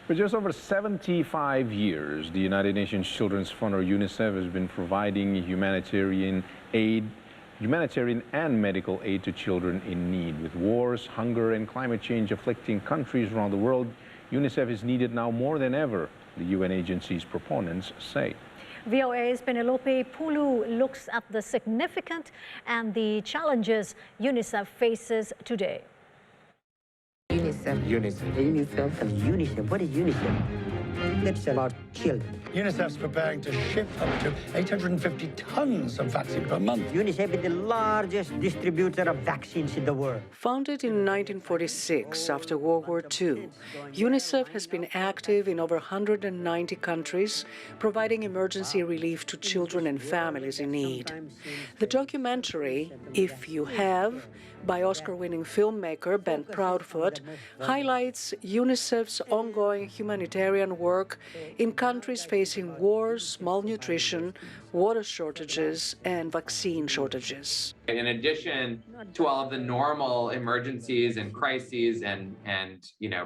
For just over 75 years, the United Nations Children's Fund, or UNICEF, has been providing humanitarian and medical aid to children in need. With wars, hunger, and climate change afflicting countries around the world, UNICEF is needed now more than ever, the UN agency's proponents say. VOA's Penelope Poulou looks at the significant and the challenges UNICEF faces today. UNICEF. UNICEF. UNICEF. What is UNICEF? It's about children. UNICEF's preparing to ship up to 850 tons of vaccine per month. UNICEF is the largest distributor of vaccines in the world. Founded in 1946 after World War II, UNICEF has been active in over 190 countries, providing emergency relief to children and families in need. The documentary, If You Have, by Oscar-winning filmmaker Ben Proudfoot, highlights UNICEF's ongoing humanitarian work in countries facing wars, malnutrition, water shortages, and vaccine shortages. In addition to all of the normal emergencies and crises and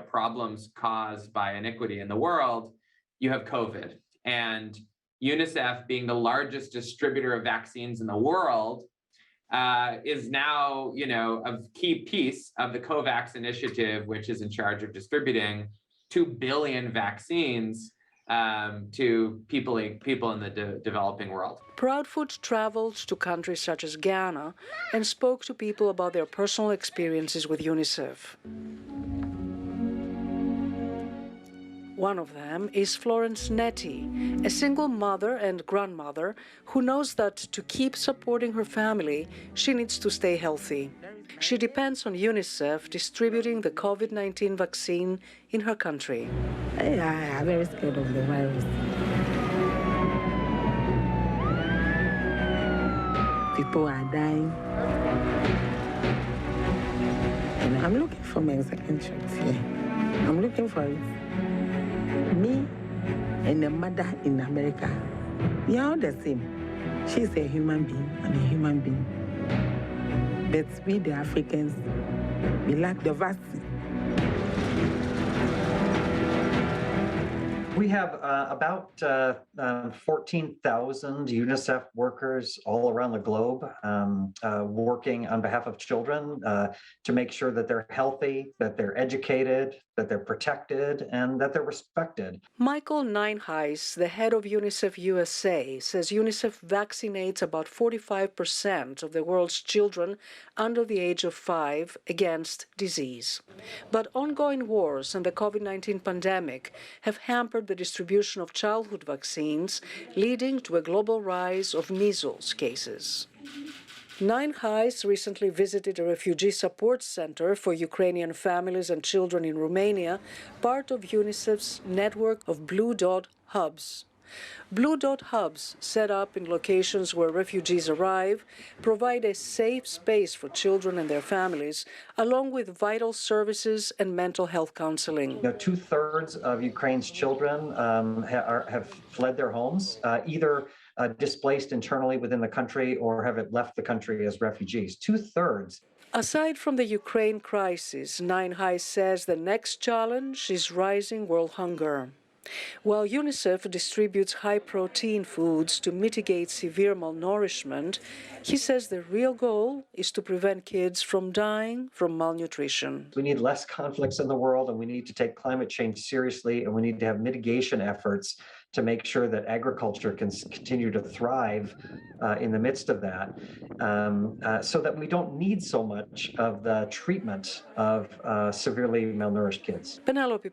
problems caused by iniquity in the world, you have COVID. And UNICEF, being the largest distributor of vaccines in the world, is now, a key piece of the COVAX initiative, which is in charge of distributing 2 billion vaccines to people in the developing world. Proudfoot traveled to countries such as Ghana and spoke to people about their personal experiences with UNICEF. One of them is Florence Netty, a single mother and grandmother who knows that to keep supporting her family, she needs to stay healthy. She depends on UNICEF distributing the COVID-19 vaccine in her country. I'm very scared of the virus. People are dying. And I'm looking for my second chance here. I'm looking for it. Me and the mother in America, we are all the same. She's a human being, I'm a human being. But we, the Africans, we lack the vaccine. We have about 14,000 UNICEF workers all around the globe working on behalf of children to make sure that they're healthy, that they're educated, that they're protected, and that they're respected. Michael Nineheis, the head of UNICEF USA, says UNICEF vaccinates about 45% of the world's children under the age of 5 against disease. But ongoing wars and the COVID-19 pandemic have hampered the distribution of childhood vaccines, leading to a global rise of measles cases. Nineheis recently visited a refugee support center for Ukrainian families and children in Romania, part of UNICEF's network of Blue Dot hubs. Blue Dot hubs, set up in locations where refugees arrive, provide a safe space for children and their families, along with vital services and mental health counseling. 2/3 of Ukraine's children have fled their homes, either displaced internally within the country or have left the country as refugees. 2/3. Aside from the Ukraine crisis, Nineheis says the next challenge is rising world hunger. While UNICEF distributes high-protein foods to mitigate severe malnourishment, he says the real goal is to prevent kids from dying from malnutrition. We need less conflicts in the world, and we need to take climate change seriously, and we need to have mitigation efforts to make sure that agriculture can continue to thrive in the midst of that, so that we don't need so much of the treatment of severely malnourished kids. Penelope